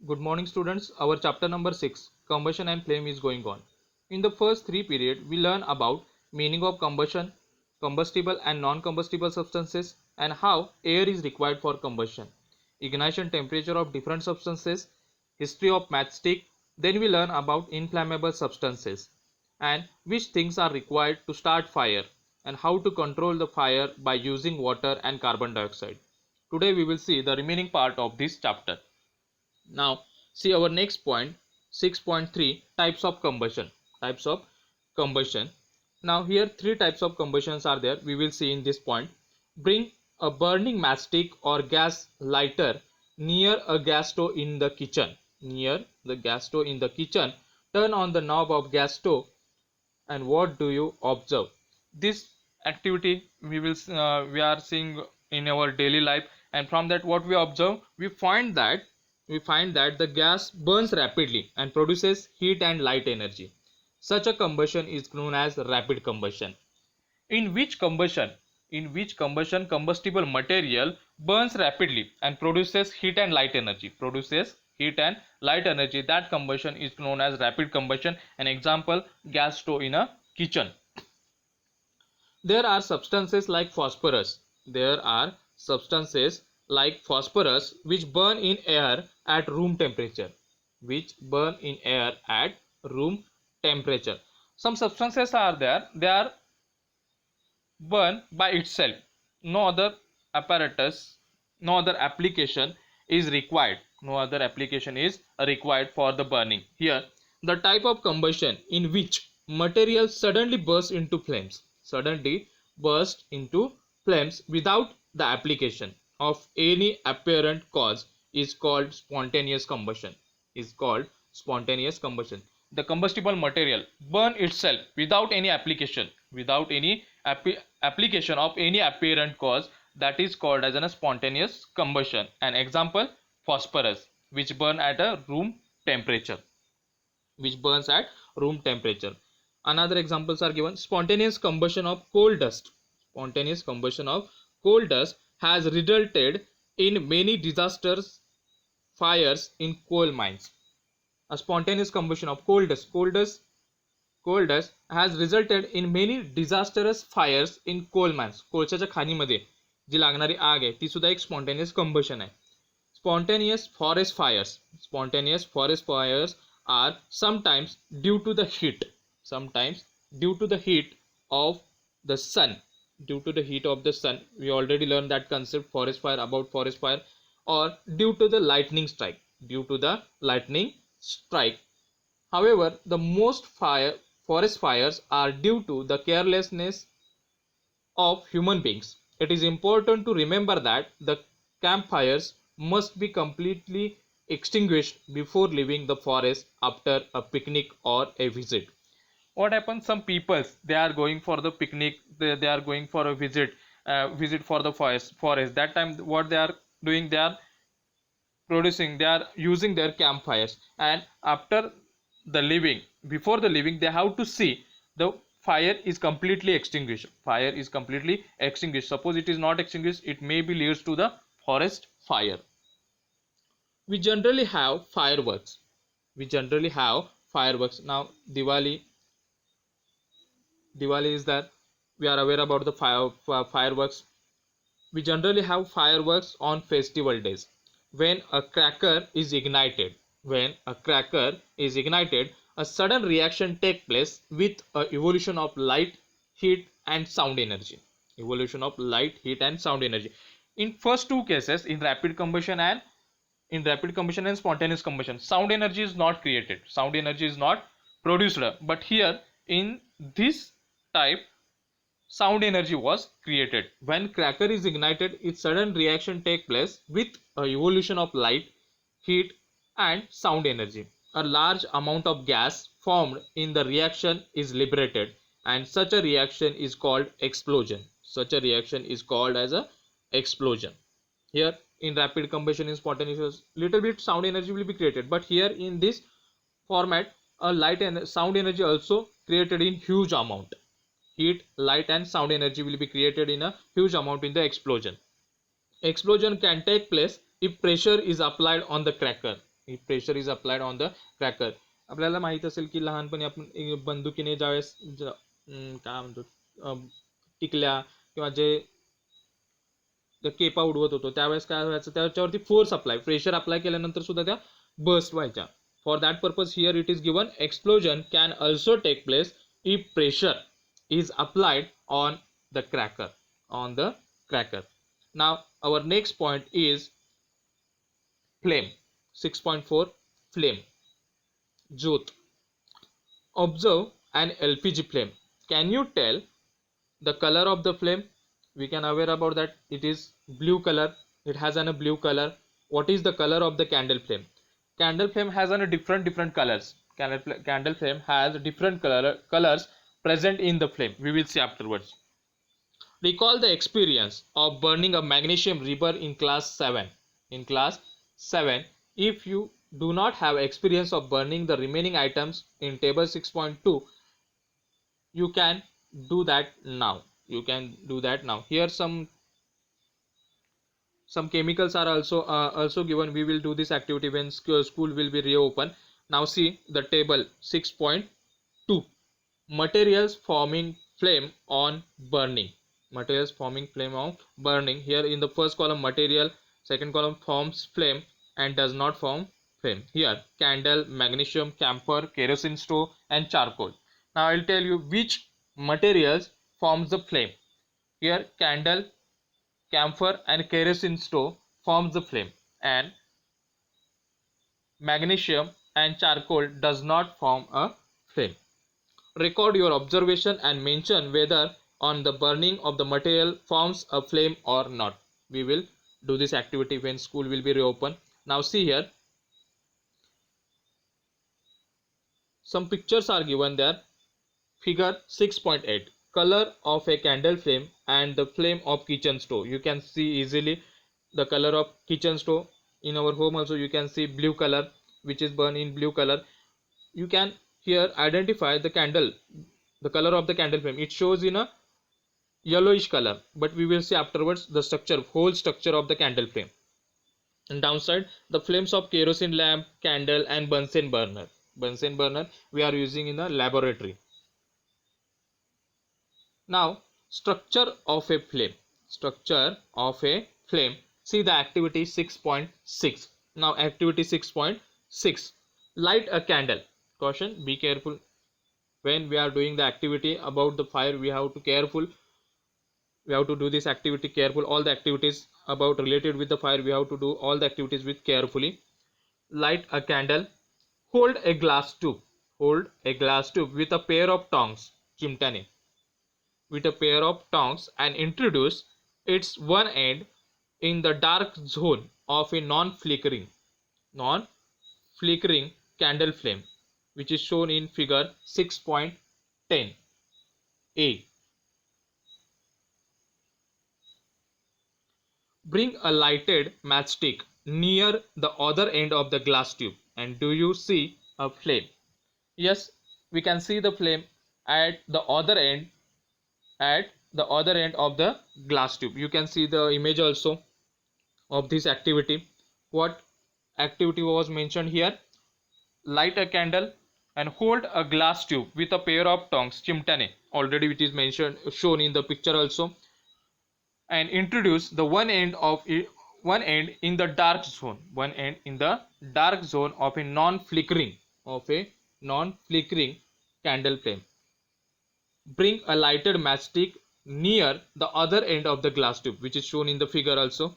Good morning students. Our chapter number 6 combustion and flame is going on. In the first three period we learn about meaning of combustion, combustible and non-combustible substances and how air is required for combustion, ignition temperature of different substances, history of matchstick. Then we learn about inflammable substances and which things are required to start fire and how to control the fire by using water and carbon dioxide. Today we will see the remaining part of this chapter. Now, see our next point 6.3 types of combustion. Types of combustion. Now, here three types of combustions are there. We will see in this point. Bring a burning matchstick or gas lighter near a gas stove in the kitchen. Near the gas stove in the kitchen. Turn on the knob of gas stove and what do you observe? This activity we are seeing in our daily life, and from that what we observe, we find that the gas burns rapidly and produces heat and light energy. Such a combustion is known as rapid combustion. In which combustion combustible material burns rapidly and produces heat and light energy. That combustion is known as rapid combustion. An example, gas stove in a kitchen. There are substances like phosphorus. Which burn in air at room temperature. Some substances are there. They are burn by itself. No other apparatus, no other application is required. For the burning. Here, the type of combustion in which material suddenly bursts into flames without the application of any apparent cause is called spontaneous combustion. The combustible material burn itself without any application, of any apparent cause, that is called as a spontaneous combustion. An example, phosphorus, which burns at room temperature. Another examples are given. Spontaneous combustion of coal dust. Has resulted in many disasters fires in coal mines. A spontaneous combustion of coal dust has resulted in many disastrous fires in coal mines. कोळशाच्या खाणीमध्ये जी लागणारी आग आहे ती सुद्धा एक spontaneous combustion आहे. Spontaneous forest fires are sometimes due to the heat of the sun. We already learned that concept, forest fire, or due to the lightning strike. However, the most forest fires are due to the carelessness of human beings. It is important to remember that the campfires must be completely extinguished before leaving the forest after a picnic or a visit. What happens? Some people, they are going for the picnic, they are going for a visit for the forest. That time what they are doing, they are using their campfires, and before the leaving, they have to see the fire is completely extinguished. Suppose it is not extinguished, it may be leads to the forest fire. We generally have fireworks. Now Diwali is that we are aware about the fireworks. We generally have fireworks on festival days. When a cracker is ignited, a sudden reaction takes place with a evolution of light, heat and sound energy. In first two cases, in rapid combustion and spontaneous combustion, sound energy is not created. Sound energy is not produced. But here in this type, sound energy was created. When cracker is ignited, its sudden reaction takes place with a evolution of light, heat and sound energy. A large amount of gas formed in the reaction is liberated, and such a reaction is called explosion. Here in rapid combustion, in spontaneous, little bit sound energy will be created, but here in this format, a light and sound energy also created in huge amount. Heat, light and sound energy will be created in a huge amount in the explosion. Explosion can take place if pressure is applied on the cracker. pressure is applied on the cracker. आपल्याला माहित असेल की लहानपणी आपण बंदुकीने ज्यावेळेस काय म्हणतो टिकल्या किंवा जे केपा उडवत होतो त्यावेळेस काय व्हायचं, त्याच्यावरती फोर्स अप्लाय, प्रेशर अप्लाय केल्यानंतर सुद्धा त्या बस्ट व्हायच्या. For that purpose here it is given explosion can also take place if pressure is applied on the cracker. Now our next point is flame. 6.4 flame. Jyot. Observe an LPG flame. Can you tell the color of the flame? We can aware about that it is blue color. It has a blue color. What is the color of the candle flame? Candle flame has different colors. Candle flame has different colors present in the flame. We will see afterwards. Recall the experience of burning a magnesium rubber in class 7. In class 7, if you do not have experience of burning the remaining items in table 6.2, you can do that now. Here some chemicals are also given. We will do this activity when school will be reopened. Now see the table 6.2. Materials forming flame on burning. Here in the first column material, second column forms flame and does not form flame. Here candle, magnesium, camphor, kerosene stove and charcoal. Now I will tell you which materials forms the flame. Here candle, camphor and kerosene stove forms the flame, and magnesium and charcoal does not form a flame. Record your observation and mention whether on the burning of the material forms a flame or not. We will do this activity when school will be reopened. Now see here, some pictures are given there. Figure 6.8, color of a candle flame and the flame of kitchen stove. You can see easily the color of kitchen stove. In our home also you can see blue color, which is burned in blue color. You can here identify the color of the candle flame. It shows in a yellowish color, but we will see afterwards the whole structure of the candle flame. And downside, the flames of kerosene lamp, candle and Bunsen burner. Bunsen burner we are using in the laboratory. Now structure of a flame. See the activity 6.6. Now activity 6.6. Light a candle. Caution, be careful. When we are doing the activity about the fire, we have to do this activity careful. All the activities about related with the fire, we have to do all the activities with carefully. Light a candle. Hold a glass tube with a pair of tongs, chimtane, and introduce its one end in the dark zone of a non-flickering candle flame, which is shown in figure 6.10 A. Bring a lighted matchstick near the other end of the glass tube, and do you see a flame? Yes, we can see the flame at the other end of the glass tube. You can see the image also of this activity. What activity was mentioned here? Light a candle and hold a glass tube with a pair of tongs, chimtane, already it is mentioned, shown in the picture also, and introduce the one end in the dark zone of a non-flickering candle flame. Bring a lighted matchstick near the other end of the glass tube, which is shown in the figure also,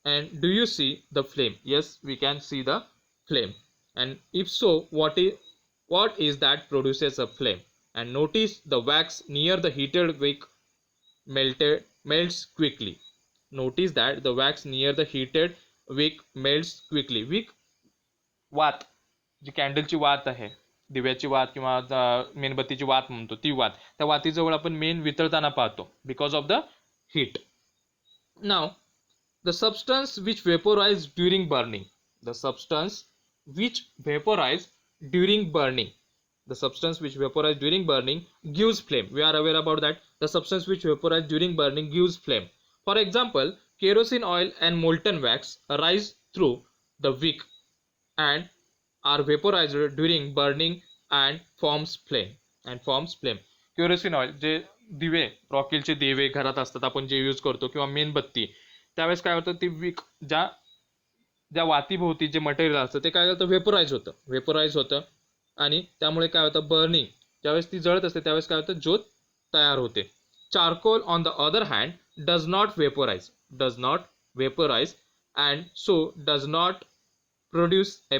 and do you see the flame? Yes, we can see the flame. And if so, what is that produces a flame? And notice the wax near the heated wick melts quickly. Notice that the wax near the heated wick melts quickly. Wick, वात, जी कॅन्डलची वात आहे, दिव्याची वात किंवा मेणबत्तीची वात म्हणतो ती वात, त्या वातीजवळ आपण मेण वितळताना पाहतो because of the heat. Now the substance which vaporize during burning gives flame. We are aware about that. The substance which vaporize during burning gives flame. For example, kerosene oil and molten wax rise through the wick and are vaporized during burning and forms flame. Kerosene oil, जे दिवे, रॉकेलचे दिवे घरात असतात आपण जे use करतो, किंवा मेणबत्ती, त्यावेळेस काय होतं, ती ज्या वातीभोवती जे मटेरियल असतं ते काय होतं, वेपोराइज होतं आणि त्यामुळे काय होतं, बर्निंग, ज्यावेळेस ती जळत असते त्यावेळेस काय होतं, ज्योत तयार होते. Charcoal on the other hand does not vaporise and does not produce a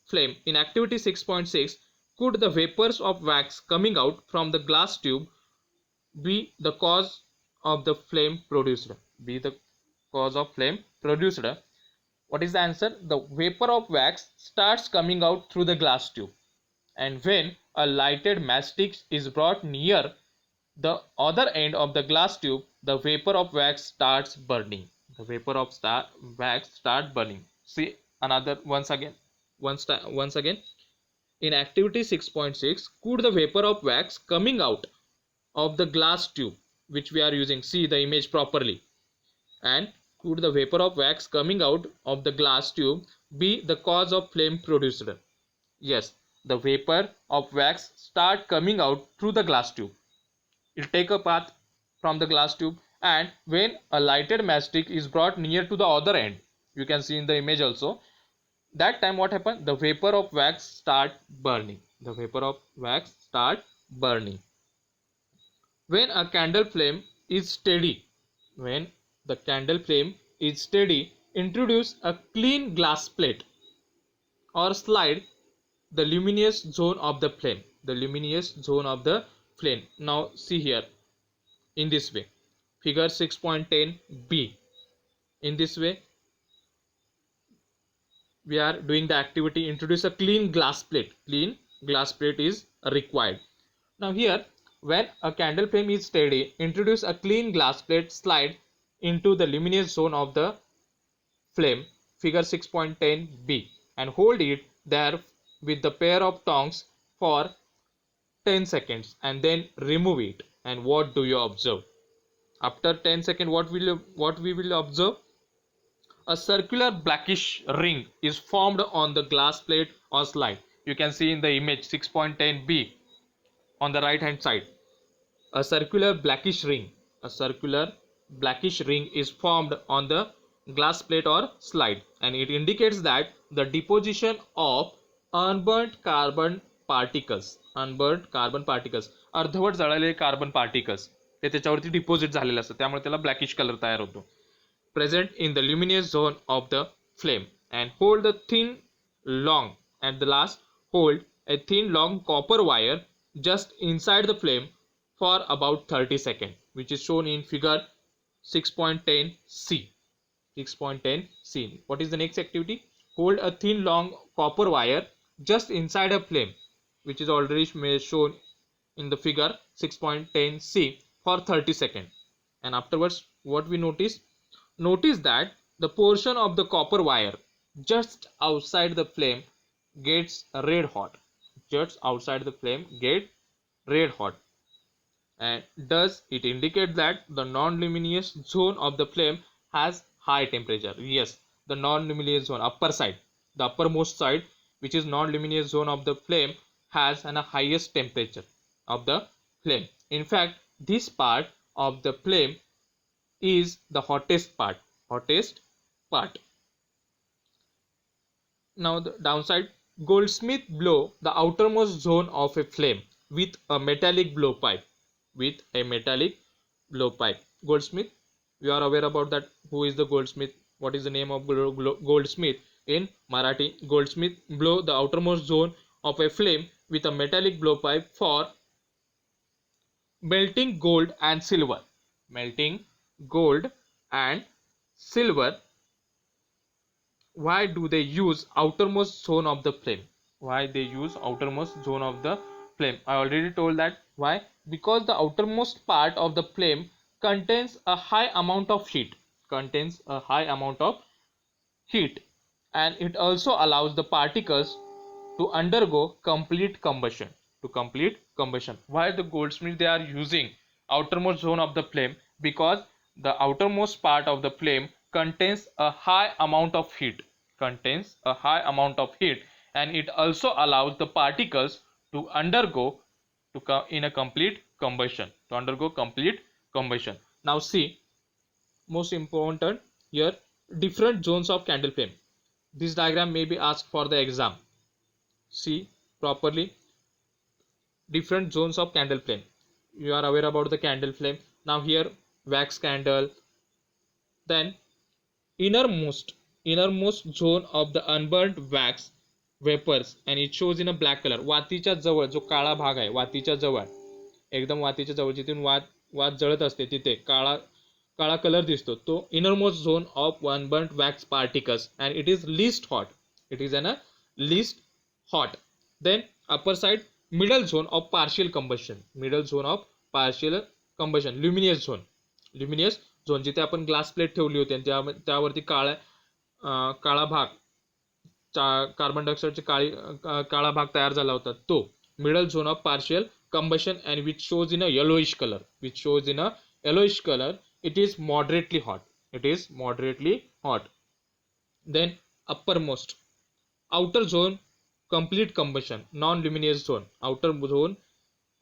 flame. In activity 6.6, could the vapors of wax coming out from the glass tube be the cause of the flame produced? What is the answer? The vapor of wax starts coming out through the glass tube, and when a lighted matchstick is brought near the other end of the glass tube, the vapor of wax starts burning. Wax start burning. See another once again. In activity 6.6, could the vapor of wax coming out of the glass tube, which we are using, see the image properly, and could the vapor of wax coming out of the glass tube be the cause of flame produced? Yes, the vapor of wax start coming out through the glass tube. It take a path from the glass tube, and when a lighted matchstick is brought near to the other end, you can see in the image also, that time what happened, the vapor of wax start burning. When a candle flame is steady, introduce a clean glass plate or slide the luminous zone of the flame. Now see here, in this way, figure 6.10b. In this way we are doing the activity, introduce a clean glass plate is required. Now here, when a candle flame is steady, introduce a clean glass plate, slide into the luminous zone of the flame, figure 6.10b, and hold it there with the pair of tongs for 10 seconds and then remove it. And what do you observe? After 10 seconds, what we will observe? A circular blackish ring is formed on the glass plate or slide. You can see in the image 6.10b on the right hand side. A circular blackish ring is formed on the glass plate or slide, and it indicates that the deposition of unburnt carbon particles, अर्धवट जळलेले carbon particles, ते त्याच्यावरती deposit झालेले असतात, त्यामुळे त्याला blackish colour तयार होतो, present in the luminous zone of the flame. And hold a thin long copper wire just inside the flame for about 30 seconds, which is shown in figure 6.10c. What is the next activity? Hold a thin long copper wire just inside a flame, which is already shown in the figure 6.10c, for 30 seconds. And afterwards, what we notice that the portion of the copper wire just outside the flame gets red hot. And does it indicate that the non-luminous zone of the flame has high temperature? Yes, the non-luminous zone, the uppermost side, which is non-luminous zone of the flame, has an highest temperature of the flame. In fact, this part of the flame is the hottest part. Now the downside, goldsmith blow the outermost zone of a flame with a metallic blowpipe. Goldsmith, you are aware about that. Who is the goldsmith? What is the name of goldsmith in Marathi? Goldsmith blow the outermost zone of a flame with a metallic blowpipe for melting gold and silver. Why do they use outermost zone of the flame? I already told that. Why? Because the outermost part of the flame contains a high amount of heat, and it also allows the particles to undergo complete combustion. Why the goldsmith they are using outermost zone of the flame? Because the outermost part of the flame contains a high amount of heat, contains a high amount of heat, and it also allows the particles to undergo in a complete combustion, to undergo complete combustion. Now see, most important here, different zones of candle flame. This diagram may be asked for the exam. See properly, different zones of candle flame. You are aware about the candle flame. Now here, wax candle, then innermost zone of the unburnt wax vapors, and it shows in a black color. वातीच्या जवळ जो काळा भाग आहे, वातीच्या जवळ, एकदम वातीच्या जवळ जिथून वात जळत असते तिथे काळा काळा कलर दिसतो, तो innermost zone of unburnt wax particles, and it is least hot. It is an least hot. Then upper side, middle zone of partial combustion, middle zone of partial combustion, luminous zone, luminous zone जिथे आपण glass plate ठेवली होती आणि त्यावरती काळा भाग, carbon डायऑक्साइडचे काळा भाग तयार झाला होता, तो middle zone of partial combustion, and which shows in a yellowish color, which shows in a yellowish color. It is moderately hot, it is moderately hot. Then uppermost, outer zone, complete combustion, non-luminous zone, outer zone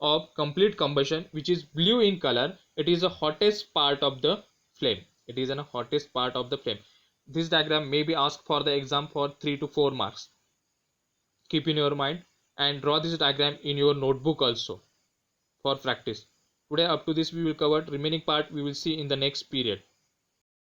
of complete combustion, which is blue in color. It is the hottest part of the flame, it is the hottest part of the flame. This diagram may be asked for the exam for 3 to 4 marks. Keep in your mind and draw this diagram in your notebook also for practice. Today up to this we will cover, remaining part we will see in the next period.